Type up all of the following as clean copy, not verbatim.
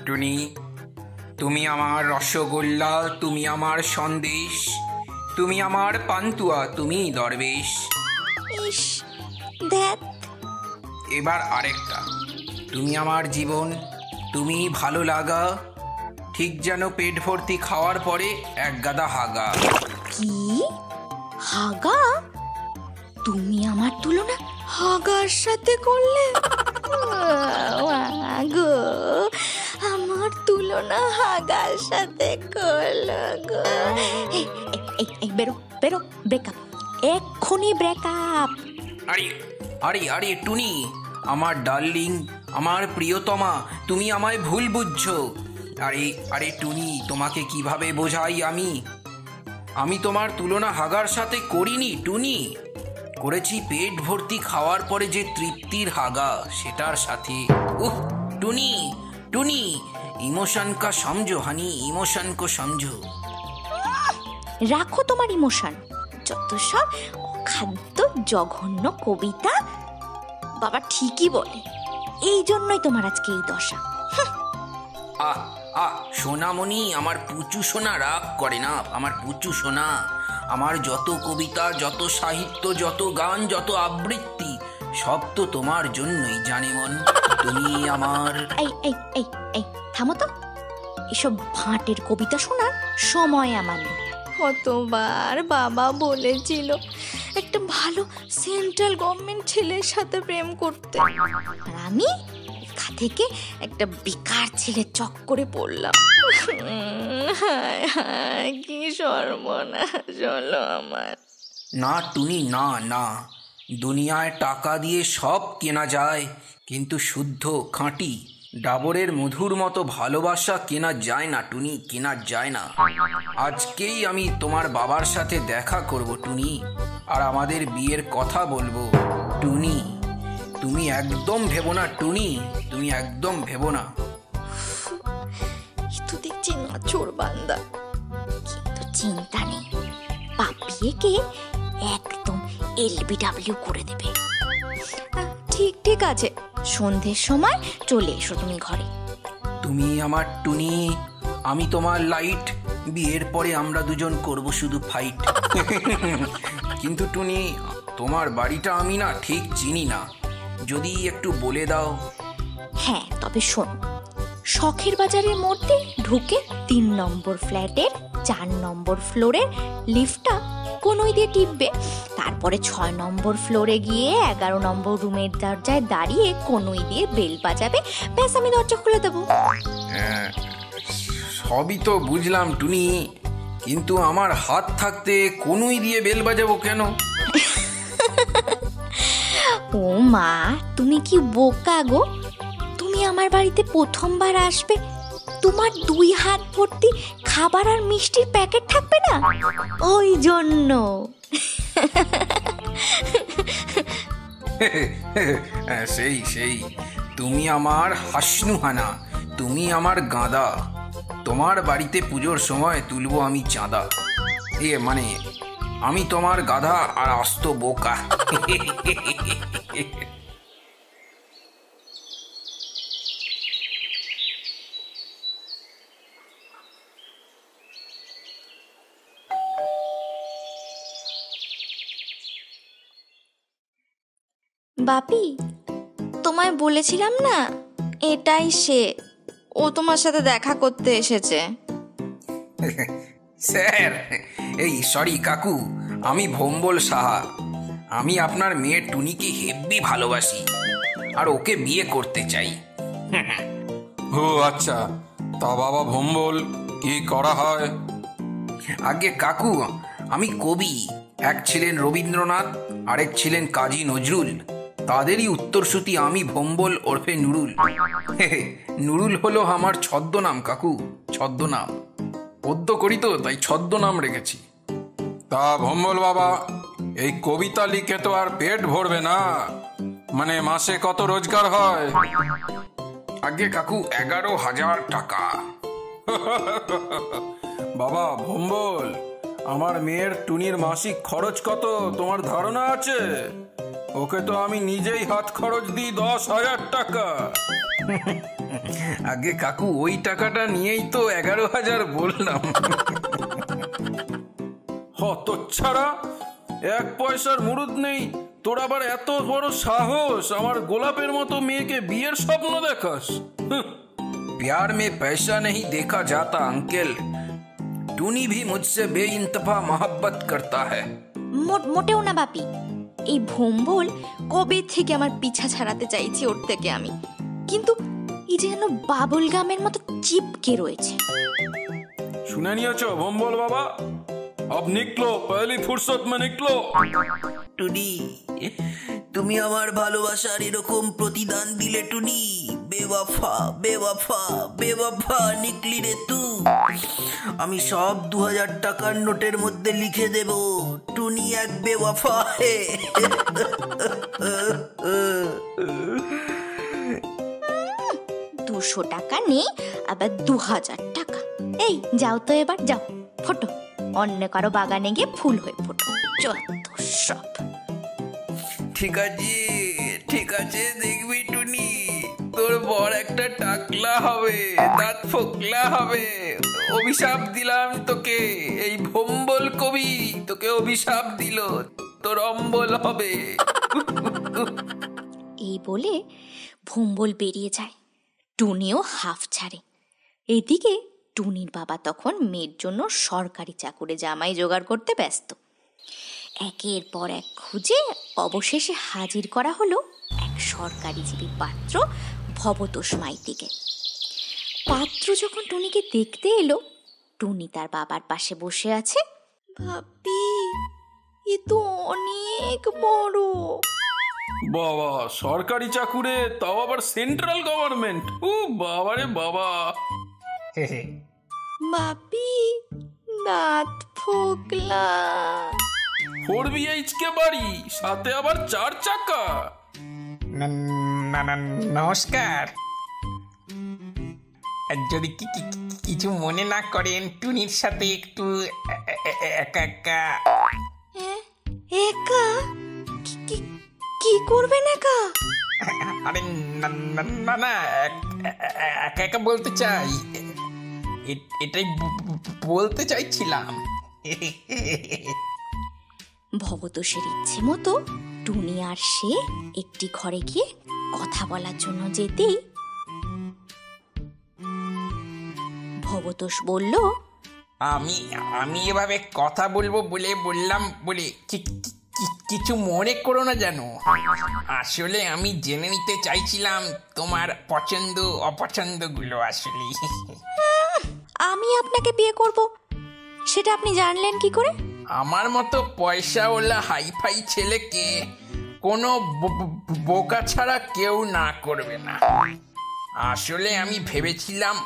টুনটুনি, তুমি আমার রসগোল্লা, তুমি আমার সন্দেশ, তুমি আমার পান্তুয়া, তুমি দরবেশ। ইস, ধ্যাত। এবার আরেকটা, তুমি আমার জীবন, তুমি ভালো লাগা, ঠিক যেন পেট ভর্তি খাওয়ার পরে এক গাদা হাগা। কি হাগা? তুমি আমার তুলনা হাগার সাথে করলে? গো, আমার তুলনা হাগার সাথে করলো গো। বেরো বেরো, ব্রেকআপ, এক্ষুনি ব্রেকআপ। আরে আরে আরে টুনি, আমার ডার্লিং, আমার প্রিয়তমা, তুমি আমায় ভুল বুঝছো। আরে আরে টুনি, তোমাকে কিভাবে বোঝাই আমি তোমার তুলনা হাগার সাথে করিনি টুনি, করেছি পেট ভর্তি খাওয়ার পরে যে তৃপ্তির হাগা সেটার সাথে। উহ টুনি টুনি, ইমোশন কা সমঝো হানি, ইমোশন কো সমঝো। রাখো তোমার ইমোশন, যত সব অখাদ্য জঘন্য কবিতা। বাবা ঠিকই বলে, এই জন্যই তোমার আজকে এই দশা। আহ আহ সোনামণি, আমার পুচু সোনা রাগ করে না, আমার পুচু সোনা। আমার যত কবিতা, যত সাহিত্য, যত গান, যত আবৃত্তি, সব তো তোমার জন্যই জানে মন। তুমি আমার। এই এই এই এই থামো তো, এসব ভাঁটের কবিতা শোনার সময় আমার নেই। কতবার বাবা বলেছিল একটা ভালো সেন্ট্রাল গভর্নমেন্ট ছেলের সাথে প্রেম করতে, আর আমি এখান থেকে একটা বেকার ছেলে চক্করে পড়লাম। হায় হায়, কি সর্বনাশ হলো আমার। না টুনি, না না, দুনিয়ায় টাকা দিয়ে সব কেনা যায়, কিন্তু শুদ্ধ খাঁটি ডাবরের মধুর মতো ভালোবাসা কেনা যায় না টুনি, কেনা যায় না। আজকেই আমি তোমার বাবার সাথে দেখা করব টুনি, আর আমাদের বিয়ের কথা বলবো টুনি। তুমি একদম ভেবো না টুনি, তুমি একদম ভেবো না। তো দেখছি নাচোর বান্দা, কিন্তু চিন্তা নেই, পাপিয়েকে একদম এলবিডব্লিউ করে দেবে। ঠিক ঠিক আছে, সন্ধ্যের সময় চলে এসো তুমি ঘরে। তুমি আমার টুনি, আমি তোমার লাইট, বিয়ের পরে আমরা দুজন করব শুধু ফাইট। কিন্তু টুনি, তোমার বাড়িটা আমি না ঠিক চিনি না, যদি একটু বলে দাও। হ্যাঁ, তবে শোনো, শখের বাজারের মধ্যে ঢুকে 3 নম্বর ফ্ল্যাটের 4 নম্বর ফ্লোরের লিফটটা কোনোই দিয়ে টিপবে, তারপরে 6 নম্বর ফ্লোরে গিয়ে 11 নম্বর রুমের দরজায় দাঁড়িয়ে কোনোই দিয়ে বেল বাজাবে, ব্যাস আমি দরজা খুলে দেবো। সবই তো বুঝলাম টুনি, কিন্তু আমার হাত থাকতে কোনোই দিয়ে বেল বাজাবো কেন? ও মা, তুমি কি বোকা গো? তুমি আমার বাড়িতে প্রথমবার আসবে, তোমার 2 হাত ভর্তি খাবার আর মিষ্টির প্যাকেট থাকবে না, ওই জন্য। সেই সেই, তুমি আমার হাসনুহানা, তুমি আমার গাঁদা, তোমার বাড়িতে পুজোর সময় তুলবো আমি চাঁদা। মানে আমি তোমার গাধা আর আস্ত বোকা। বাপি, তোমায় বলেছিলাম না এটাই সে, ও তোমার সাথে দেখা করতে এসেছে। স্যার, এই সরি কাকু, আমি ভম্বল সাহা, আমি আপনার মেয়ে টুনিকে হেব্বি ভালোবাসি আর ওকে বিয়ে করতে চাই। ও আচ্ছা, তা বাবা ভম্বল, কি করা হয়? আগে কাকু, আমি কবি, এক ছিলেন রবীন্দ্রনাথ, আরেক ছিলেন কাজী নজরুল, তাদেরই উত্তরসূরি আমি ভম্বল ওরফে নুরুল। নুরুল হলো আমার ছদ্মনাম কাকু, ছদ্মনাম। পদ্য করি তো, তাই ছদ্মনাম রেখেছি। তা ভম্বল বাবা, এই কবিতা লিখে তো আর পেট ভরবে না, মানে মাসে কত রোজগার হয়? আগে কাকু 11,000 টাকা। বাবা ভম্বল, আমার মেয়ের টুনির মাসিক খরচ কত তোমার ধারণা আছে? ওকে তো আমি নিজেই হাত খরচ দিই 10,000 টাকা। আগে কাকু ওই টাকাটা নিয়েই তো 11,000 বললাম। হতচ্ছাড়া, 1 পয়সার মুরুদ নেই, তোর আবার এত বড় সাহস আমার গোলাপের মতো মেয়েকে বিয়ের স্বপ্ন দেখাস? प्यार में पैसा नहीं देखा जाता अंकल। टूनी भी मुझसे बेइंतफा मोहब्बत करता है। মোটেও না বাপি, এই ভোম্বল কবে থেকে আমার পিছা ছাড়াতে চাইছি ওর থেকে আমি, কিন্তু এই যেন বাবুল গামের মতো চিপকে রয়েছে। শুনে নিয়েছ ভম্বল বাবা? अब निकलो, पहली फुर्सत में निकलो। টুনি, তুমি আমার ভালোবাসার এরকম প্রতিদান দিলে টুনি। বেওয়াফা বেওয়াফা বেওয়াফা নিকলি রে তু। আমি সব 2000 টাকার নোটের মধ্যে লিখে দেব, টুনি এক বেওয়াফা হে। 200 টাকা নেই, আবার 2000 টাকা। এই যাও তো, এবার যাও, ফটো অন্য কারো বাগানে গিয়ে ফুল হয়ে ফটো। যত সব। ঠিক আছে ঠিক আছে, দেখবি টুনি, তোর বর একটা টাকলা হবে, দাঁত ফোকলা হবে। অভিশাপ দিলাম তোকে, এই ভম্বল কবি তোকে অভিশাপ দিল, তোর অম্বল হবে। এই বলে ভোম্বল বেরিয়ে যায়, টুনিও হাফ ছাড়ে। এদিকে টুনির বাবা তখন মেয়ের জন্য সরকারি চাকুরে জামাই জোগাড় করতে ব্যস্ত। একের পর এক খুঁজে অবশেষে হাজির করা হলো এক সরকারিজীবী পাত্র, ভবতোষ মাইতিকে। পাত্র যখন টুনিকে দেখতে এলো, টুনি তার বাবার পাশে বসে আছে। ভাবি, এ তো অনেক বড়। বাবা, সরকারি চাকুরে, তাও আবার সেন্ট্রাল গভর্নমেন্ট। ও বাবা রে বাবা। বাপি, দাঁত ফোকলা। 4 BHK বাড়ি, সাথে আবার 4 চাকা। নমস্কার। যদি কিছু মনে না করেন, টুনির সাথে একটু একা একা। একা? কি করবেন একা? আরে না না, একা একা বলতে চাই, এটাই বলতে চাইছিলাম। ভবতোষের ইচ্ছে মতো টুনি আর সে একটি ঘরে গিয়ে কথা বলার জন্য যেতেই ভবতোষ বলল, আমি এভাবে কথা বলবো বলে বললাম বলে কিছু মনে করো না যেন। আসলে আমি জেনে নিতে চাইছিলাম তোমার পছন্দ অপছন্দগুলো। আসলে আমি আপনাকে বিয়ে করব, সেটা আপনি জানলেন কি করে? আমার মতো পয়সাওয়ালা হাইফাই ছেলেকে কোনো বোকা ছাড়া কেউ না করবে না। আসলে আমি ভেবেছিলাম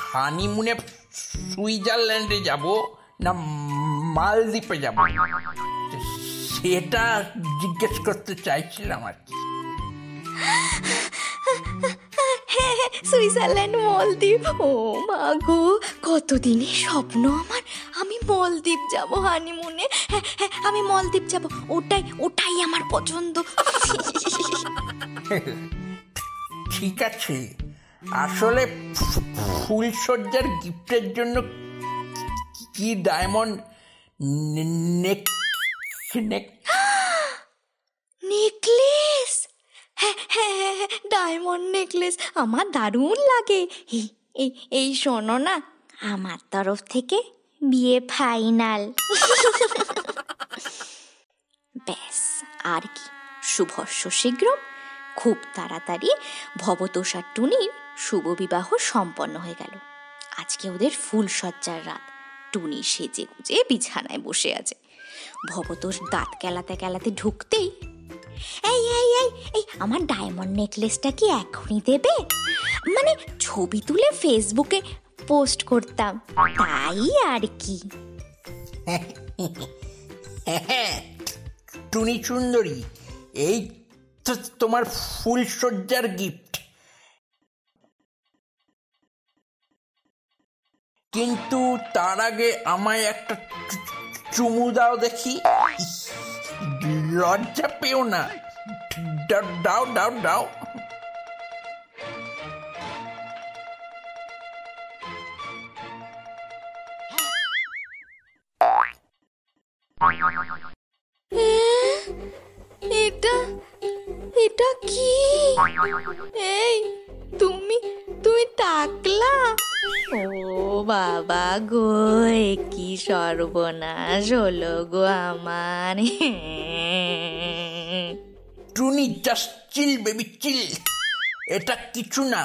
হানিমুনে সুইজারল্যান্ডে যাব না মালদ্বীপে যাব, সেটা জিজ্ঞেস করতে চাইছিলাম আর কি। সুইজারল্যান্ড, মলদ্বীপ, ও মা গো, কতদিনের স্বপ্ন আমার। আমি মলদ্বীপ যাব হানিমুনে। হ্যাঁ, আমি মলদ্বীপ যাব, ওটাই আমার পছন্দ। ঠিক আছে, আসলে ফুলসজ্জার গিফটের জন্য কি ডায়মন্ড নেকলেস? হ্যাঁ, ডায়মন্ড নেকলেস আমার দারুণ লাগে। এই শোনো না, আমার তরফ থেকে বিয়ে ফাইনাল। ব্যাস, আর কি, শুভস্য শীঘ্র। খুব তাড়াতাড়ি ভবতোষ আর টুনির শুভ বিবাহ সম্পন্ন হয়ে গেল। আজকে ওদের ফুলসজ্জার রাত। টুনি সেজে গুজে বিছানায় বসে আছে। ভবতোষ দাঁত কেলাতে কেলাতে ঢুকতেই, এই আমার ডায়মন্ড নেকলেসটা কি এখনই দেবে? মানে ছবি তুলে ফেসবুকে পোস্ট করতাম, তাই আর কি। টুনি সুন্দরী, এই তো তোমার ফুলসজ্জার গিফট। কিন্তু তার আগে আমায় একটা চুমু দাও দেখি। লজ্জা পেও না, দাও দাও দাও। এটা এটা কি? এই তুমি তুমি টাকলা? ও বাবা গো, কি সর্বনাশ হলো গো আমার। টুনি, জাস্ট চিল বেবি, চিল। এটা কিছু না,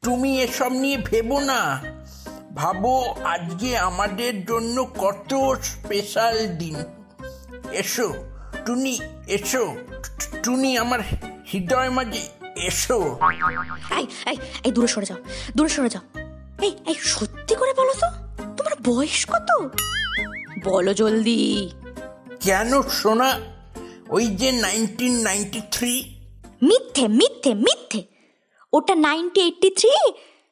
তুমি এসব নিয়ে ভেবো না। ভাবো আজকে আমাদের জন্য কত স্পেশাল দিন। এসো টুনি, এসো টুনি, আমার হৃদয় মাঝে এসো। এই দূরে সরে যাও, দূরে সরে যাও। এই সত্যি করে বলো তো, তোমার বয়স কত? বলো জলদি। কেন সোনা? ওই যে 1993। মিথ্যে মিথ্যে মিথ্যে। ওটা 1983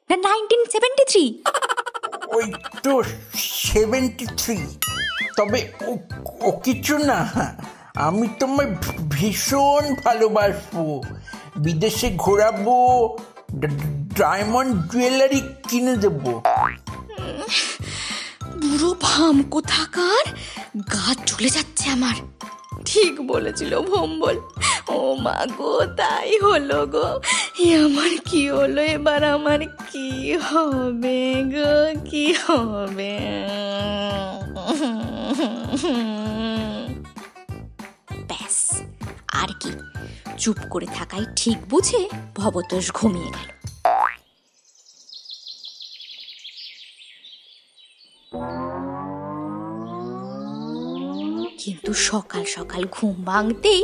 না 1973? ওই তো 73। তবে ও কিছু না, আমি তোমায় ভীষণ ভালোবাসবো, বিদেশে ঘোরাবো, ডায়মন্ড জুয়েলারি কিনে দেবো। বুড়ো ভাম কোথাকার, গা জ্বলে যাচ্ছে আমার। ঠিক বলেছিল ভম্বল। ও মা গো, তাই হলো গো। আমার কি হলো এবার? আমার কি হবে গো, কি হবে? ব্যাস, আর কি, চুপ করে থাকাই ঠিক বুঝে ভবতোষ ঘুমিয়ে গেল। কিন্তু সকাল সকাল ঘুম ভাঙতেই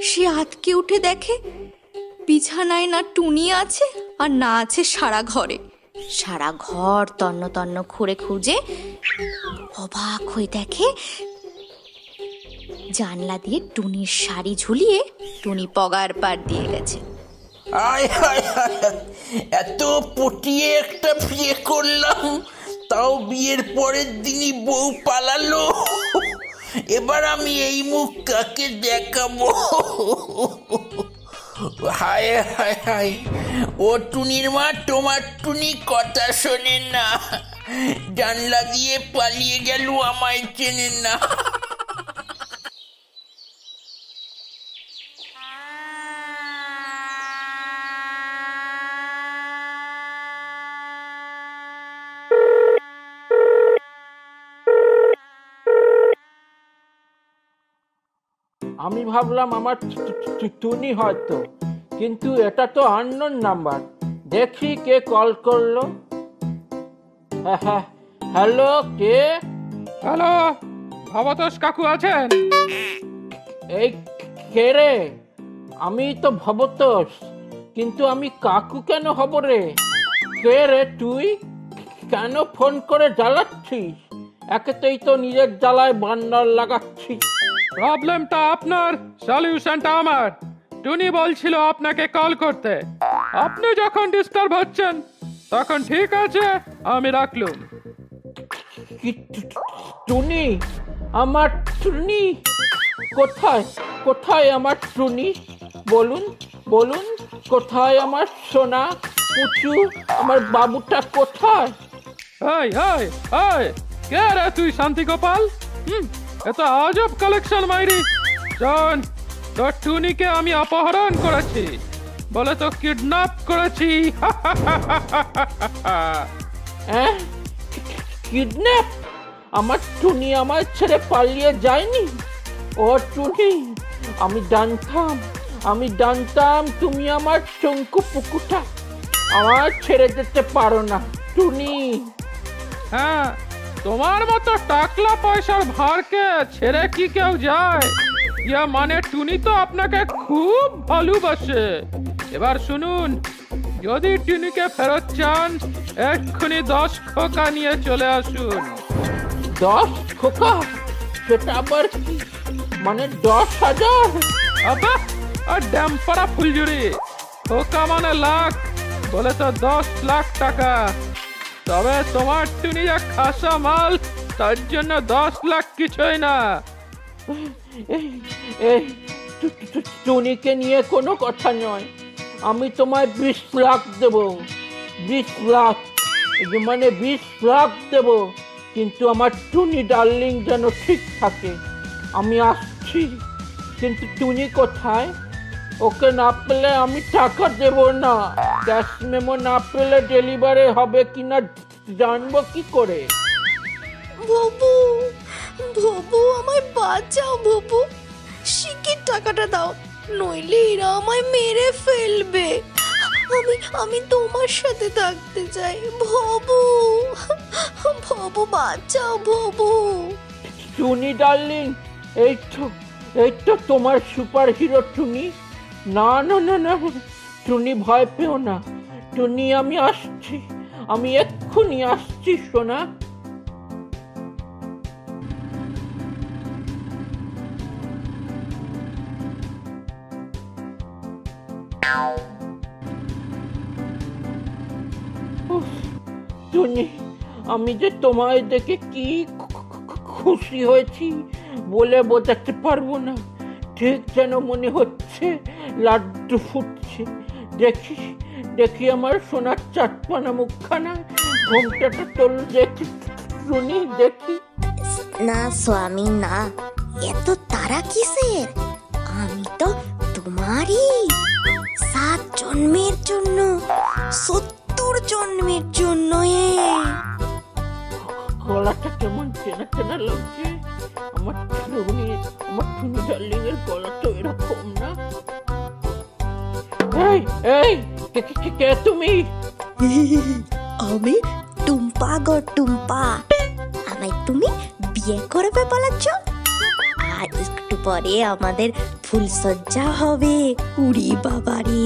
সে আতকে উঠে দেখে বিছানায় না টুনি আছে আর না আছে সারা ঘরে। সারা ঘর তন্ন তন্ন খুঁড়ে খুঁজে অবাক হয়ে দেখে জানলা দিয়ে টুনির শাড়ি ঝুলিয়ে টুনি পগার পার দিয়ে গেছে। আয় হায় হায়, এত পটিয়ে একটা বিয়ে করলাম, তাও বিয়ের পরের দিনই বউ পালালো। এবার আমি এই মুখ কাকে দেখাবো? হায় হায় হায়, ও টুনির মা, তোমার টুনি কথা শোনে না, জানলা দিয়ে পালিয়ে গেল, আমায় চেনে না। আমি ভাবলাম আমার টুনি হয়তো, কিন্তু এটা তো আননোন নাম্বার। দেখি কে কল করলো। হ্যালো, কে? হ্যালো, ভবতোষ কাকু আছেন? এই কে রে? আমি তো ভবতোষ, কিন্তু আমি কাকু কেন হব রে? কে রে তুই? কেন ফোন করে জ্বালাচ্ছিস? একেতেই তো নিজের জ্বালায় বান্নার লাগাচ্ছিস। প্রবলেমটা আপনার, সলিউশনটা আমার। টুনি বলছিল আপনাকে কল করতে, আপনি যখন ডিস্টার্ব হচ্ছেন তখন ঠিক আছে, আমি রাখলুম। টুনি? আমার টুনি কোথায়? কোথায় আমার টুনি? বলুন বলুন, কোথায় আমার সোনা পুচু? আমার বাবুটা কোথায়? এই এই এই, কে রে তুই? শান্তি গোপাল? এত আজব কালেকশন মাইরি। শোন, তোর টুনিকে আমি অপহরণ করেছি, বলে তো কিডন্যাপ করেছি। কিডন্যাপ? আমার টুনি আমার ছেড়ে পালিয়ে যায়নি। ও টুনি, আমি জানতাম তুমি আমার চঙ্কু পুকুটা, আমার ছেড়ে যেতে পারো না টুনি। হ্যাঁ, তোমার মতো টাকলা পয়সার ভারকে ছেড়ে কি কেউ যায়? ইয়া মানে টুনি তো আপনাকে খুব ভালোবাসে। এবার শুনুন, যদি টুনিকে ফেরত চান, এক্ষুনি 10 খোকা নিয়ে চলে আসুন। 10 খোকা? সেটা আবার কি? মানে 10,000? আবা, আর ড্যাম্পারা ফুলঝুরি। খোকা মানে লাখ, বলে তো 10 লাখ টাকা। তবে তোমার টুনি যা খাসা মাল, তার জন্য 10 লাখ কিছুই না। টুনিকে নিয়ে কোনো কথা নয়, আমি তোমায় 20 লাখ দেব। 20 লাখ মানে 20 লাখ দেব। কিন্তু আমার টুনি ডার্লিং যেন ঠিক থাকে। আমি আসছি। কিন্তু টুনি কোথায়? ওকে না পেলে আমি টাকা দেব না। ক্যাশ মেমো না পেলে ডেলিভারি হবে কিনা জানবো কি করে? ভবু, ভবু আমায় বাঁচাও ভবু, শিগগির টাকাটা দাও, নইলে এরা আমায় মেরে ফেলবে। আমি তোমার সাথে থাকতে চাই ভবু, ভবু বাঁচাও ভবু। টুনি ডার্লিং, এই তো তোমার সুপার হিরো টুনি। না না না না টুনি, ভয় পেও না টুনি, আমি আসছি, আমি এক্ষুনি আসছি সোনা। টুনি, আমি যে তোমায় দেখে কি খুশি হয়েছি বলে বোঝাতে পারবো না। ঠিক যেন মনে হচ্ছে লাড্ডু ফুটছে। দেখি দেখি আমার সোনার চাটপানা মুখখানা, ঘোমটাটা তোল দেখি টুনি, দেখি। না স্বামী না, এত তারা কিসের? আমি তো তোমারই 7 জন্মের জন্য, 70 জন্মের জন্য। গলাটা কেমন চেনা চেনা লাগছে। আমার টুনি ডার্লিং এর গলা তো এরকম না। এই এই কে তুমি? আমি টুম্পা গো টুম্পা। আমায় তুমি বিয়ে করবে বলেছ? আর একটু পরে আমাদের ফুলসজ্জা হবে। উড়ি বাবারে,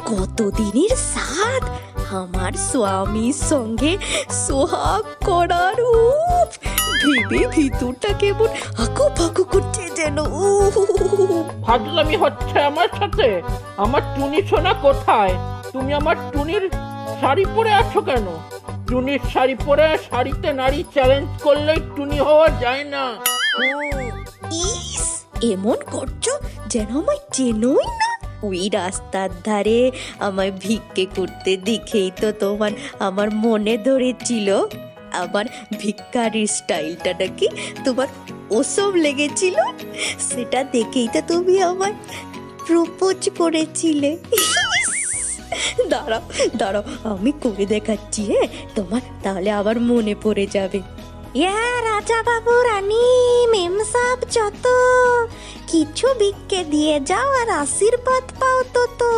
কতদিনের সাথ আমার স্বামীর সঙ্গে সোহাগ করার। ভেবে ভিতরটা কেমন আঁকো ফাঁকো করছে যেন। ফাজলামি হচ্ছে আমার সাথে। আমার টুনি সোনা কোথায়? তুমি আমার টুনির শাড়ি পরে আছো কেন? টুনির শাড়ি পরে শাড়িতে নারী চ্যালেঞ্জ করলে টুনি হওয়া যায় না। ইস, এমন করছো যেন আমায় চেনোই না। ওই রাস্তার ধারে আমায় ভিক্ষে করতে দেখেই তো তোমার আমার মনে ধরেছিল। আমার ভিক্ষারির স্টাইলটা নাকি তোমার ওসব লেগেছিল। সেটা দেখেই তো তুমি আমায় প্রপোজ করেছিলে। দাঁড়াও দাঁড়াও, আমি করে দেখাচ্ছি। তোমার তাহলে আবার মনে পড়ে যাবে। ইয়া রাজা বাবু, রানী, মেম সাহেব, যত কিছু ভিক্ষে দিয়ে যাও আর আশীর্বাদ পাও তো।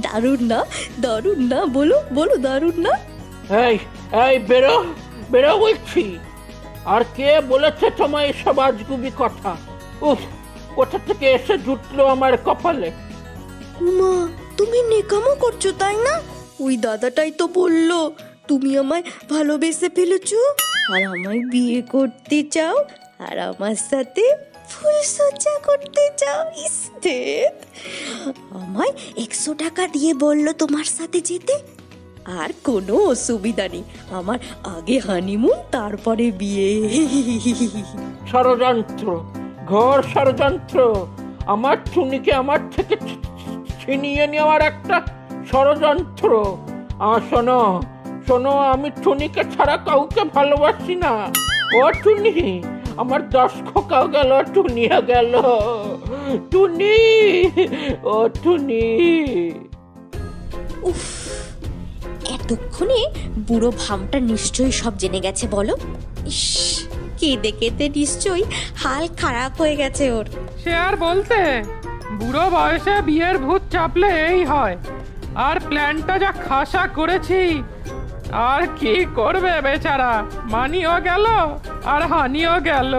দারুণ না, দারুণ না? বলো বলো, দারুণ না? এই এই বেরো বেরো বলছি। আর কে বলেছে তোমায় এসব আজগুবি কথা? উফ, কোথা থেকে এসে জুটলো আমার কপালে। মা, তুমি নেকামো করছো তাই না? ওই দাদাটাই তো বললো তুমি আমায় ভালোবেসে ফেলেছো আর আমায় বিয়ে করতে চাও আর আমার সাথে ফুলসজ্জা করতে চাও। আমায় 100 টাকা দিয়ে বললো তোমার সাথে যেতে। আর কোনো অসুবিধা নেই, আমার আগে হানিমুন তারপরে বিয়ে। ষড়যন্ত্র, ঘর ষড়যন্ত্র। আমার টুনিকে আমার থেকে ছিনিয়ে নেওয়ার একটা ষড়যন্ত্র। শোনো শোনো, আমি টুনিকে ছাড়া কাউকে ভালোবাসি না। ও টুনি, আমার 10 খোকাও গেল, টুনিও গেল। টুনি, ও টুনি। উফ, এতক্ষণে বুড়ো ভামটা নিশ্চয়ই সব জেনে গেছে। বলো, ইস, কেঁদে কেঁদে নিশ্চয়ই হাল খারাপ হয়ে গেছে ওর। সে আর বলতে, বুড়ো বয়সে বিয়ের ভূত চাপলে এই হয়। আর প্ল্যানটা যা খাসা করেছি, আর কি করবে বেচারা, মানিও গেল আর হানিও গেল।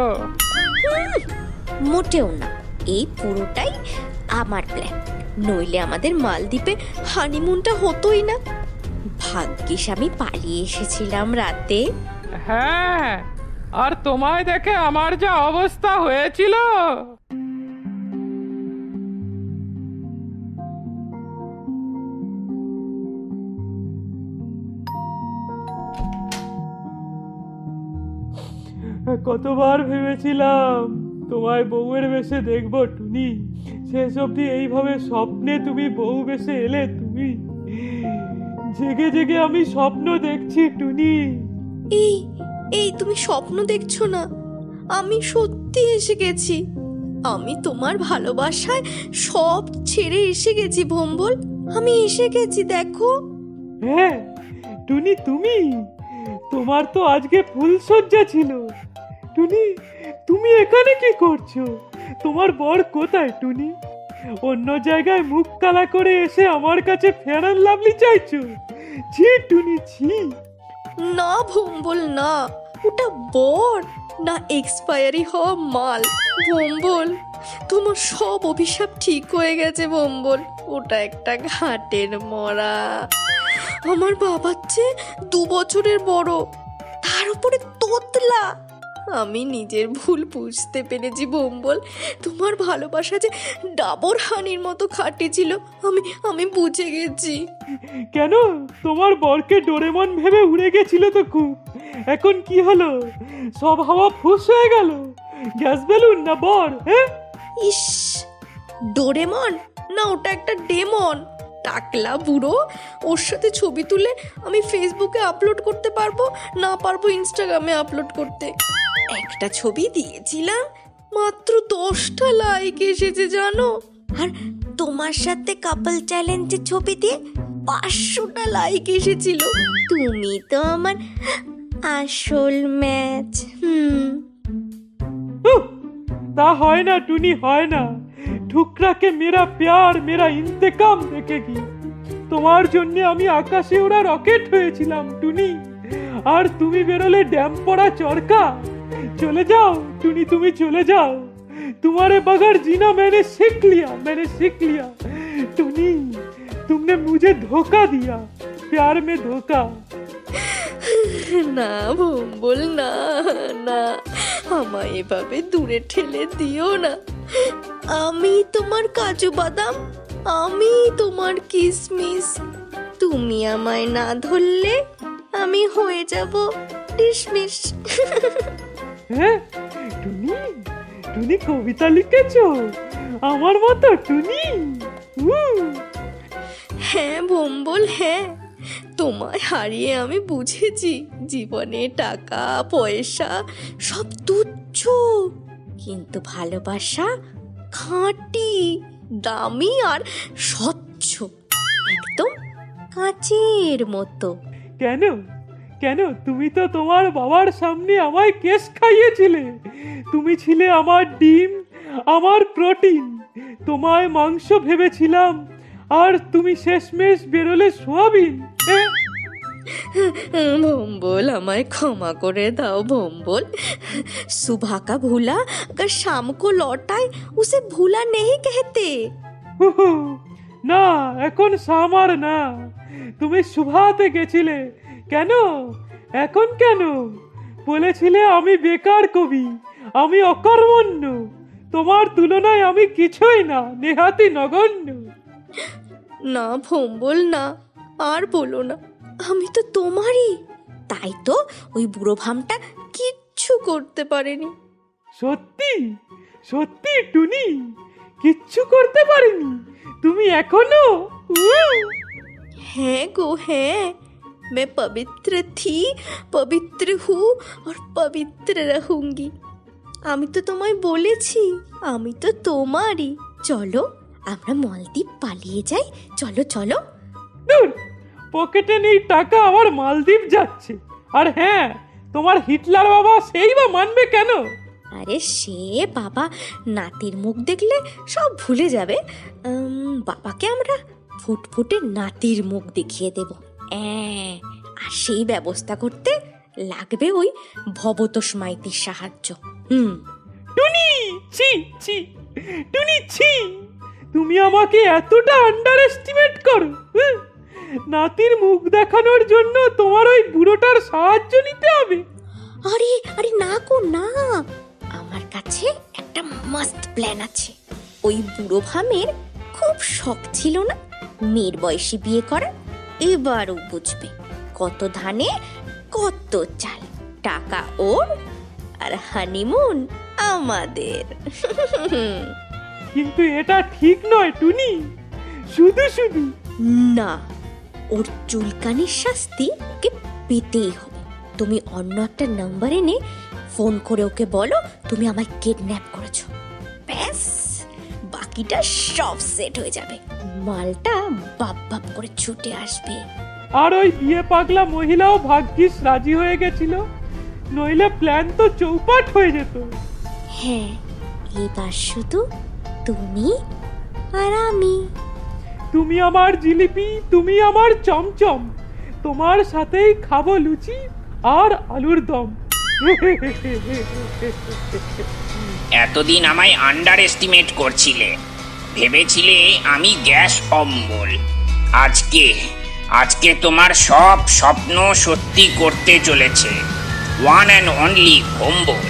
মোটেও না, এই পুরোটাই আমার প্ল্যান, নইলে আমাদের মালদ্বীপে হানিমুনটা হতোই না। ভাগ্যিস আমি পালিয়ে এসেছিলাম রাতে। হ্যাঁ, আর তোমায় দেখে আমার যা অবস্থা হয়েছিল। কতবার ভেবেছিলাম তোমায় বউয়ের বেশে দেখবো টুনি, শেষ অবধি এইভাবে স্বপ্নে তুমি বউ বেশে এলে। তুমি জেগে জেগে আমি স্বপ্ন দেখছি টুনি। এই এই তুমি স্বপ্ন দেখছো না, আমি সত্যি এসে গেছি। আমি তোমার ভালোবাসায় সব ছেড়ে এসে গেছি ভম্বল, আমি এসে গেছি দেখো। হ্যাঁ টুনি, তুমি, তোমার তো আজকে ফুলসজ্জা ছিল। টুনি, তুমি এখানে কি করছো? তোমার বর কোথায় টুনি? অন্য জায়গায় মুখ কালা করে এসে আমার কাছে ফেয়ার অ্যান্ড লাভলি চাইছো? ছি টুনি, ছি। না ভম্বল না, ওটা বর না এক্সপায়ারি হওয়া মাল। ভম্বল, তোমার সব অভিশাপ ঠিক হয়ে গেছে ভম্বল, ওটা একটা ঘাটের মরা। আমার বাবার চেয়ে 2 বছরের বড়, তার উপরে তোতলা। আমি নিজের ভুল বুঝতে পেরেছি ভম্বল, তোমার ভালোবাসা যে ডাবর হানির মতো খাঁটি ছিল, আমি বুঝে গেছি। কেন, তোমার বরকে ডোরেমন ভেবে উড়ে গেছিল তো খুব, এখন কি হলো? সব হাওয়া ফুস হয়ে গেল? গ্যাস বেলুন না বর? হ্যাঁ, ইস, ডোরেমন না, ওটা একটা ডেমন। টাকলা বুড়ো, ওর সাথে ছবি তুলে আমি ফেসবুকে আপলোড করতে পারবো, না পারবো ইনস্টাগ্রামে আপলোড করতে। একটা ছবি দিয়েছিলাম, মাত্র 10টা লাইক এসেছে জানো। আর তোমার সাথে কাপল চ্যালেঞ্জের ছবি দিয়ে 500টা লাইক এসেছিল। তুমি তো আমার আসল ম্যাচ। তা হয় না টুনি, হয় না। ठुकरा के मेरा प्यार मेरा इंतकाम देखेगी। তোমার জন্য আমি আকাশে ওড়া রকেট হয়েছিলাম টুনি, আর তুমি বেরোলে ড্যাম পড়া চরকা। চলে যাও टूनी, তুমি চলে যাও। तुम्हारे बगैर जीना मैंने सीख लिया टूनी, तुमने मुझे धोखा दिया, प्यार में धोखा। না ভম্বল, না না, আমায় এভাবে দূরে ঠেলে দিও না। আমি তোমার কাজু বাদাম, আমি তোমার কিসমিস। তুমি আমায় না ধরলে আমি হয়ে যাব ডিসমিস। হ্যাঁ টুনি, টুনি কবিতা লিখেছো আমার মতো টুনি? হ্যাঁ ভম্বল, হ্যাঁ, তোমায় হারিয়ে আমি বুঝেছি জীবনে টাকা পয়সা সব তুচ্ছ, কিন্তু ভালোবাসা খাঁটি, দামি আর স্বচ্ছ, একদম কাঁচের মতো। কেন কেন, তুমি তো তোমার বাবার সামনে আমায় কেস খাইয়েছিলে। তুমি ছিলে আমার ডিম, আমার প্রোটিন। তোমায় মাংস ভেবেছিলাম, আর তুমি শেষমেশ বেরোলে সোয়াবিন। ভম্বল, আমায় ক্ষমা করে দাও ভম্বল। सुबह का भूला अगर शाम को लौटाए उसे भूला नहीं कहते। না, এখন সামার না, তুমি সুভাতে গেছিলে। কেন এখন কেন? বলেছিলে আমি বেকার কবি, আমি অকর্মণ্য, তোমার তুলনায় আমি কিছুই না, নেহাতি নগণ্য। না ভম্বল না, আর বলো না, আমি তো তোমারই। তাই তো ওই বুড়ো ভামটা কিচ্ছু করতে পারেনি। সত্যি সত্যি টুনি, কিচ্ছু করতে পারিনি তুমি এখনো? হ্যাঁ গো হ্যাঁ, मैं पवित्र थी, पवित्र हूँ और पवित्र रहूंगी। আমি তো তোমায় বলেছি আমি তো তোমারই। চলো আমরা মালদ্বীপ পালিয়ে যাই, চলো চলো। দূর, পকেটে নেই টাকা, আবার মালদ্বীপ যাচ্ছে। আর হ্যাঁ, তোমার হিটলার বাবা সেই বা মানবে কেন? আরে সে বাবা নাতির মুখ দেখলে সব ভুলে যাবে। বাবাকে আমরা ফুটফুটে নাতির মুখ দেখিয়ে দেব। আর সেই ব্যবস্থা করতে লাগবে ওই ভবতোষ মাইতির সাহায্য। টুনি ছি ছি, টুনি ছি, তুমি আমাকে এতটা আন্ডার এস্টিমেট করো? নাতির মুখ দেখানোর জন্য তোমার ওই বুড়োটার সাহায্য নিতে হবে? আরে আরে না গো না, আমার কাছে একটা মস্ত প্ল্যান আছে। ওই বুড়ো ভামের খুব শখ ছিল না মেয়ের বয়সে বিয়ে করা, এবারও বুঝবে কত ধানে কত চাল, টাকা ওর আর হানিমুন আমাদের। কিন্তু এটা ঠিক নয় টুনি, শুধু শুধু না, ওর চুলকানির শাস্তি ওকে পেতেই হবে। তুমি অন্য একটা নাম্বার এনে ফোন করে ওকে বলো তুমি আমায় কিডন্যাপ করেছো। ব্যাস, বাকিটা সব সেট হয়ে যাবে। মালটা বাপ বাপ করে ছুটে আসবে। আর ওই বিয়ে পাগলা মহিলাও ভাগ্যিস রাজি হয়ে গেছিল, নইলে প্ল্যান তো চৌপাট হয়ে যেত। হ্যাঁ, এবার শুধু তুমি আর আমি। তুমি আমার জিলিপি, তুমি আমার চমচম, তোমার সাথেই খাবো লুচি আর আলুর দম। এতদিন আমায় আন্ডার এস্টিমেট করছিলে, ভেবেছিলে আমি গ্যাস অম্বল। আজকে তোমার সব স্বপ্ন সত্যি করতে চলেছে ওয়ান অ্যান্ড অনলি ভম্বল।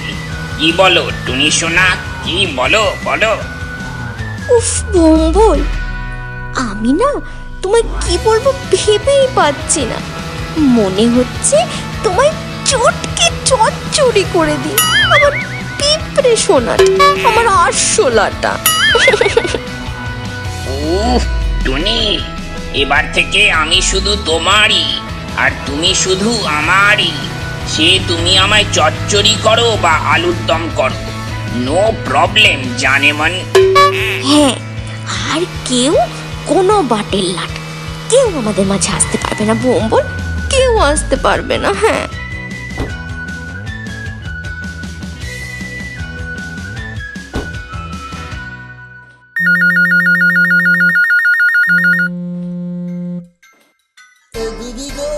কি বলো টুনি সোনা, কি বলো বলো? উফ ভম্বল, আমি না তোমায় কি বলবো ভেবেই পাচ্ছি না। মনে হচ্ছে তোমায় চটকে চচ্চড়ি করে দিই। আমার পিঁপড়ে সোনাটা, আমার আরশোলাটা। উফ টুনি, এবার থেকে আমি শুধু তোমারই আর তুমি শুধু আমারই। সে তুমি আমায় চচ্চড়ি করো বা আলুর দম করো, নো প্রবলেম জানেমন। হ্যাঁ, আর কেউ কোনো বাটের লাট, কেউ আমাদের মাঝে আসতে পারবে না ভম্বল, কেউ আসতে পারবে না। হ্যাঁ, দিদি গো,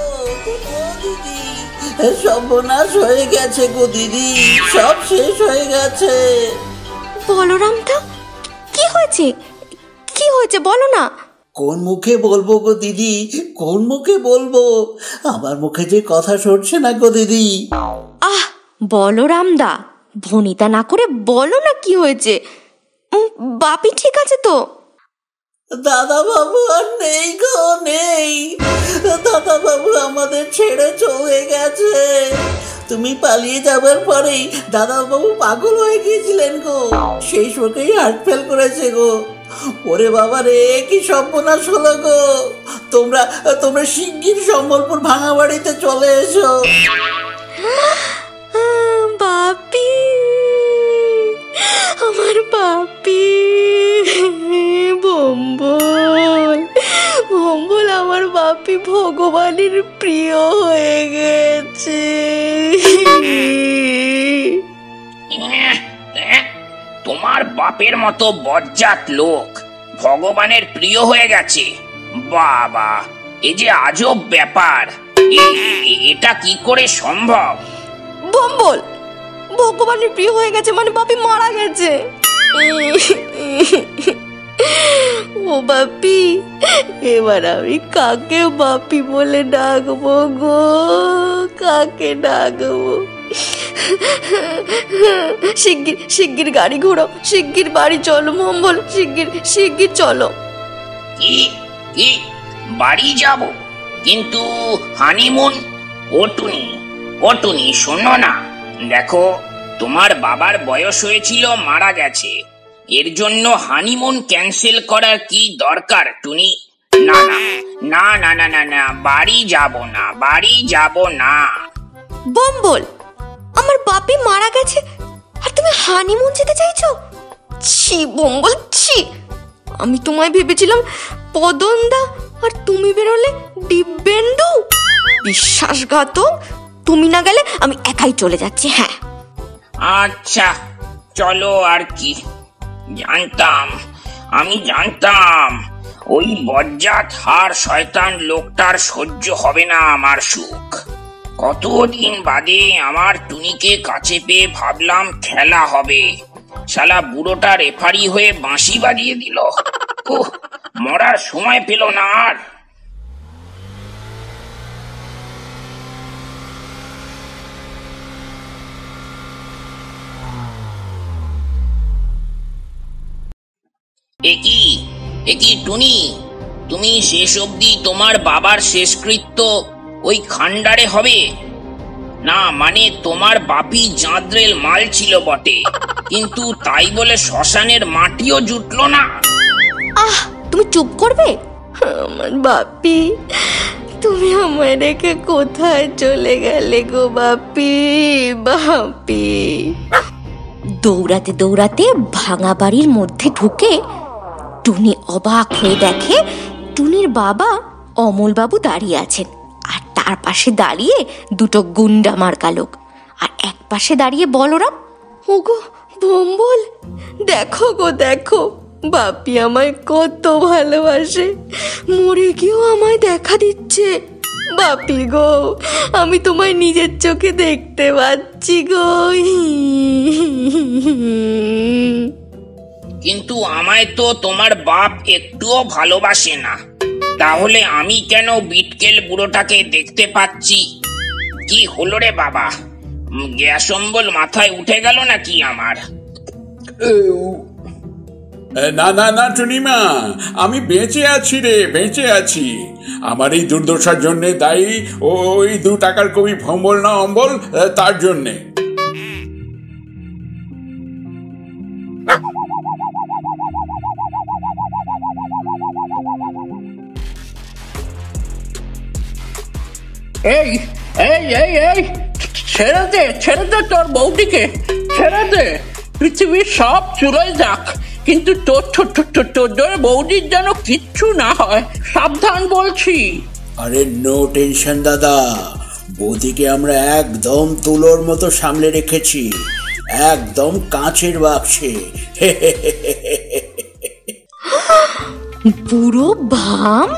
ও দিদি, সর্বনাশ হয়ে গেছে গো দিদি, সব শেষ হয়ে গেছে। বলরামদা, কি হয়েছে? কি হয়েছে বলো না। কোন মুখে বলবো গো দিদি, কোন মুখে বলবো? আমার মুখে যে কথা সরছে না গো দিদি। আহ বলরামদা, ভনিতা না করে বলো না কি হয়েছে। বাপি ঠিক আছে তো? দাদা বাবু আর নেই গো, নেই। দাদা বাবু আমাদের ছেড়ে চলে গেছে। তুমি পালিয়ে যাবার পরেই দাদা বাবু পাগল হয়ে গিয়েছিলেন গো, সেই শোকেই হার্ট ফেল করেছে গো। ওরে বাবা রে, কি সর্বনাশ হলো গো। তোমরা শিগগির সম্বলপুর ভাঙা বাড়িতে চলে এসো। বাপি, আমার বাপি, ভম্বল, ভম্বল আমার বাপি ভগবানের প্রিয় হয়ে গেছে। তোমার বাপের মতো বজ্জাত লোক ভগবানের প্রিয় হয়ে গেছে? বাবা, এই যে আজব ব্যাপার, এটা কি করে সম্ভব? ভম্বল, ভগবানের প্রিয় হয়ে গেছে মানে বাপি মারা গেছে। ও বাপি, এবার আমি কাকে বাপি বলে ডাকবো গো, কাকে ডাকবো? শিগগির গাড়ি ঘোড়ো, শিগগির বাড়ি চলো ভম্বল, শিগগির চলো। কি বাড়ি যাব? কিন্তু হানিমুন? ও টুনি শোনো না, দেখো তোমার বাবার বয়স হয়েছিল, মারা গেছে, এর জন্য হানিমুন ক্যান্সেল করার কি দরকার টুনি? না না না না না না না, বাড়ি যাব না। ভম্বল, আমার বাপি মারা গেছে আর তুমি হানিমুন যেতে চাইছো? ছি ভম্বল, ছি। আমি তোমায় ভেবেছিলাম পদনদা আর তুমি বেরোলে দিব্যেন্দু। বিশ্বাসঘাতক, তুমি না গেলে আমি একাই চলে যাচ্ছি। হ্যাঁ আচ্ছা চলো, আর কি। আমি জানতাম ওই বজ্জাত হার শয়তান লোকটার সহ্য হবে না আমার সুখ। কতদিন বাদে আমার টুনিকে কাছে পেয়ে ভাবলাম খেলা হবে, শালা বুড়োটা রেফারি হয়ে বাঁশি বাজিয়ে দিল। মরার সময় পেল না আর। একি টুনি, তুমি শেষ অবধি তোমার বাবার শেষকৃত্য ওই খান্ডারে হবে না? মানে তোমার বাপি জাঁদরেল মাল ছিল বটে, কিন্তু তাই বলে শ্মশানের মাটিও জুটলো না। আহ, তুমি চুপ করবে? আমার বাপি তুমি আমায় রেখে কোথায় চলে গেলে গো বাপি, বাপি? দৌড়াতে দৌড়াতে ভাঙা বাড়ির মধ্যে ঢুকে টুনি অবাক হয়ে দেখে টুনির বাবা অমলবাবু দাঁড়িয়ে আছেন, আর তার পাশে দাঁড়িয়ে দুটো গুন্ডা মার্কা লোক, আর এক পাশে দাঁড়িয়ে বলরাম। ওগো ভম্বল, দেখো গো দেখো, বাপি আমায় কত ভালোবাসে, মরে গিয়েও আমায় দেখা দিচ্ছে। বাপি গো, আমি তোমায় নিজের চোখে দেখতে পাচ্ছি গো। কিন্তু আমায় তো তোমার বাপ একটুও ভালোবাসে না, তাহলে আমি কেন বিটকেল বুড়োটাকে দেখতে পাচ্ছি? কি হলো রে বাবা, গ্যাস অম্বল মাথায় উঠে গেল নাকি আমার? না না না টুনিমা, আমি বেঁচে আছি রে, বেঁচে আছি। আমার এই দুর্দশার জন্যে দায়ী ওই 2 টাকার কবি ভম্বল না অম্বল, তার জন্যে। এই এই এই এই ছেড়ে দে, ছেড়ে দে তোর বউটিকে, ছেড়ে দে। পৃথিবীর সব চুলোয় যাক, কিন্তু তোর বৌদির যেন কিচ্ছু না হয়, সাবধান বলছি। আরে নো টেনশন দাদা, বৌদিকে আমরা একদম তুলোর মতো সামলে রেখেছি, একদম কাঁচের বাক্সে। বুড়ো ভাম,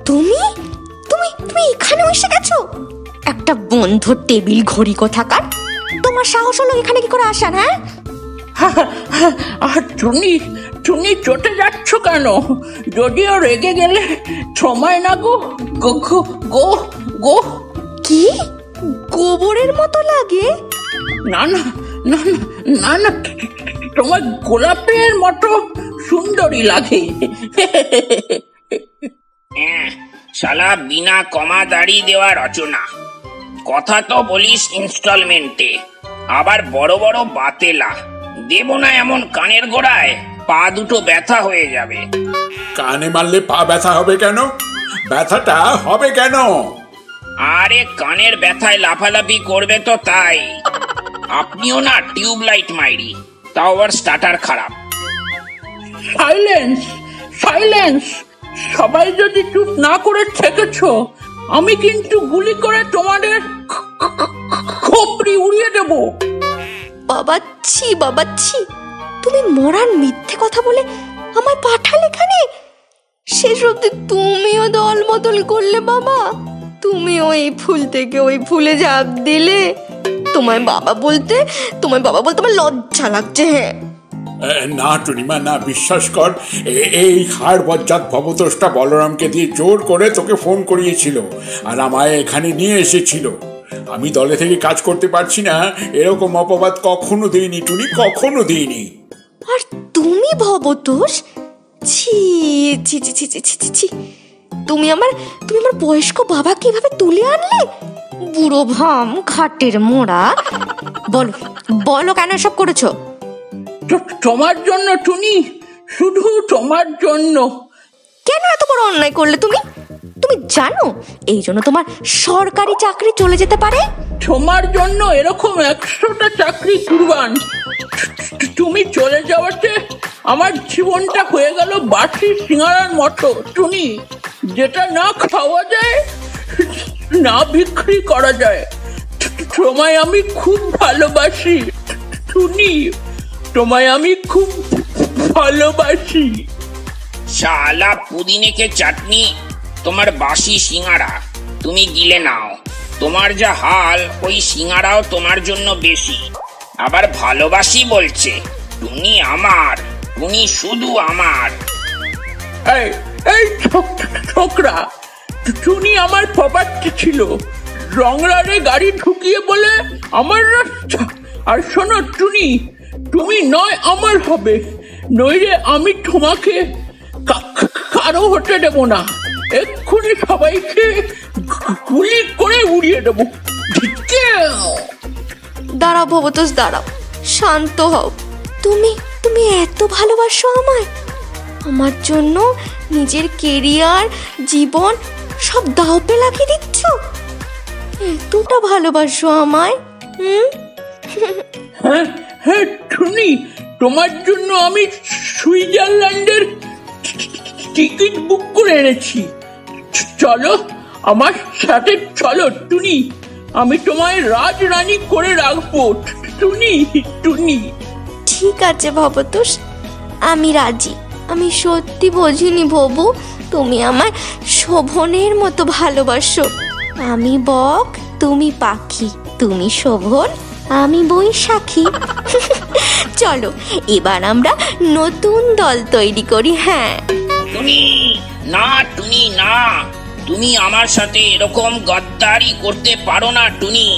তুমি তুমি তুমি এখানে এসে গেছো? একটা বন্ধ টেবিল ঘড়ি কোথাকার, তোমার সাহস হলো এখানে কি করে আসা? হ্যাঁ, আর টুনি টুনি চটে যাচ্ছ কেন? যদিও রেগে গেলে সময় না গো, গো গো গো। কি গোবরের মতো লাগে? না না না না না, তোমার গোলাপের মতো সুন্দরী লাগে। শালা বিনা কমা দাড়ি দেওয়া রচনা, কথা তো বলিস ইনস্টলমেন্টে, আবার বড় বড় বাতেলা। দেব না এমন কানের গোড়ায়, পা দুটো ব্যথা হয়ে যাবে। কানে মারলে পা ব্যথা হবে কেন? ব্যথাটা হবে কেন? আরে কানের ব্যথায় লাফালাফি করবে তো তাই। আপনিও না টিউবলাইট মাইরি, তাও আবার স্টার্টার খারাপ। Silence, silence. সবাই যদি চুপ না করে থেকেছ, আমি কিন্তু গুলি করে তোমাদের খোপড়ি উড়িয়ে দেব। বাবাচ্ছি বাবাচ্ছি, তুমি মরার মিথ্যে কথা বলে আমায় পাঠালে এখানে? শেষ অব্দি তুমিও দল বদল করলে বাবা, তুমি ওই ফুল থেকে ওই ফুলে ঝাঁপ দিলে। তোমায় বাবা বলতে আমার লজ্জা লাগছে। হ্যাঁ না টুনিমা না, বিশ্বাস কর, এই হাড় বজ্জাত ভবতোষটা বলরামকে দিয়ে জোর করে তোকে ফোন করিয়েছিল, আর আমায় এখানে নিয়ে এসেছিল। আমি দলে থেকে কাজ করতে পারছি না এরকম অপবাদ কখনো দিইনি টুনি, কখনো দিইনি। আর তুমি ভবতোষ? ছি ছি ছি ছি ছি ছি ছি, তুমি আমার বয়স্ক বাবা কিভাবে তুলে আনলে? বুড়ো ভাম, খাটের মোড়া। বলো বলো, কেন সব করেছো? তোমার জন্য টুনি, শুধু তোমার জন্য। কেন এত বড় অন্যায় করলে তুমি? তুমি জানো এই জন্য তোমার সরকারি চাকরি চলে যেতে পারে? তোমার জন্য এরকম 100টা চাকরি কুরবান। তুমি চলে যাওয়াতে আমার জীবনটা হয়ে গেল বাসি সিঙ্গারার মতো টুনি, যেটা না খাওয়া যায় না বিক্রি করা যায়। তোমায় আমি খুব ভালোবাসি টুনি, তোমায় আমি খুব ভালোবাসি। শালা পুদিনেকে চাটনি, তোমার বাসি সিঙ্গারা তুমি গিলে নাও। তোমার যা হাল, ওই সিঙ্গারাও তোমার জন্য বেশি। আবার ভালোবাসি বলছে। টুনি আমার, টুনি শুধু আমার। এই এই ছোকরা, টুনি আমার প্রপার্টি ছিল, রংরারে গাড়ি ঢুকিয়ে বলে আমার রাস্তা। আর শোনো টুনি, তুমি নয় আমার হবে, নইলে আমি তোমাকে কারো হতে দেব না। এক্ষুনি সবাইকে গুলি করে উড়িয়ে দেব। দাঁড়াও ভবতোষ, দাঁড়াও, শান্ত হও। তুমি এত ভালোবাসো আমায়? আমার জন্য নিজের কেরিয়ার, জীবন সব দাওপে লাগিয়ে দিচ্ছ? এতটা ভালোবাসো আমায়? হ্যাঁ হ্যাঁ টুনি, তোমার জন্য আমি সুইজারল্যান্ডের টিকিট বুক করে এনেছি। চলো আমার সাথে, চলো টুনি, আমি তোমায় রাজরানী করে রাখবো। টুনি টুনি। ঠিক আছে ভবতোষ, আমি রাজি। আমি সত্যি বুঝিনি ভবু, তুমি আমায় শোভনের মতো ভালোবাসো। আমি বক, তুমি পাখি, তুমি শোভন, আমি বৈশাখী। চলো এবার আমরা নতুন দল তৈরি করি। হ্যাঁ টুনি না, টুনি না, তুমি আমার সাথে এরকম গদ্দারি করতে পারো না টুনি।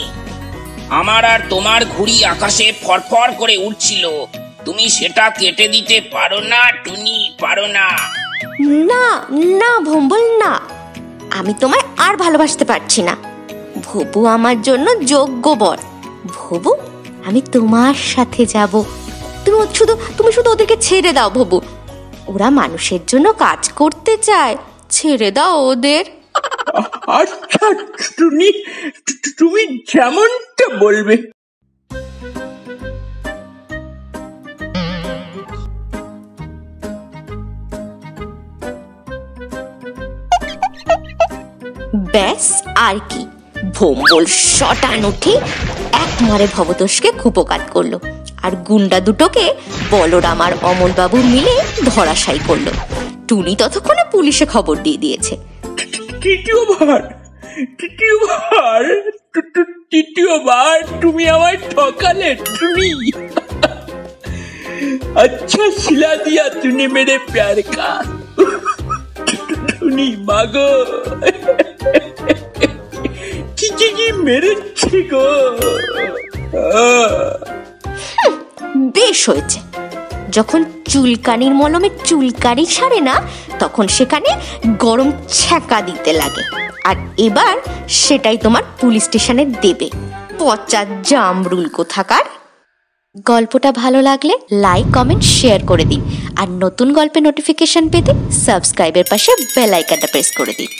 আমার আর তোমার ঘুড়ি আকাশে ফরফর করে উঠছিল, তুমি সেটা কেটে দিতে পারো না টুনি, পারো না। না না ভম্বল না, আমি তোমায় আর ভালোবাসতে পারছি না। ভবু আমার জন্য যোগ্য বর। ভবু, আমি তোমার সাথে যাব। তুমি শুধু ওদেরকে ছেড়ে দাও ভবু, ওরা মানুষের জন্য কাজ করতে চায়, ছেড়ে দাও ওদের। আচ্ছা টুনি, তুমি যেমনটা বলবে। ব্যাস আর কি, ভম্বল শটান উঠে এক মারে ভবতোষকে কুপকাত করলো, আর গুন্ডা দুটোকে বলরাম আর অমলবাবু মিলে ধরাশায়ী করলো। টুনি ততক্ষণে পুলিশে খবর দিয়ে দিয়েছে। তৃতীয়বার তুমি আমায় ঠকালে টুনি। अच्छा सिला दिया तूने मेरे प्यार का टुनी मागो। কি মেরেছে গো। বেশ হয়েছে, যখন চুলকানির মলমে চুলকানি সারে না, তখন সেখানে গরম ছ্যাঁকা দিতে লাগে। আর এবার সেটাই তোমার পুলিশ স্টেশনে দেবে, পচা জামরুল কোথাকার। গল্পটা ভালো লাগলে লাইক, কমেন্ট, শেয়ার করে দিন। আর নতুন গল্পের নোটিফিকেশন পেতে সাবস্ক্রাইবের পাশে বেল আইকনটা প্রেস করে দিন।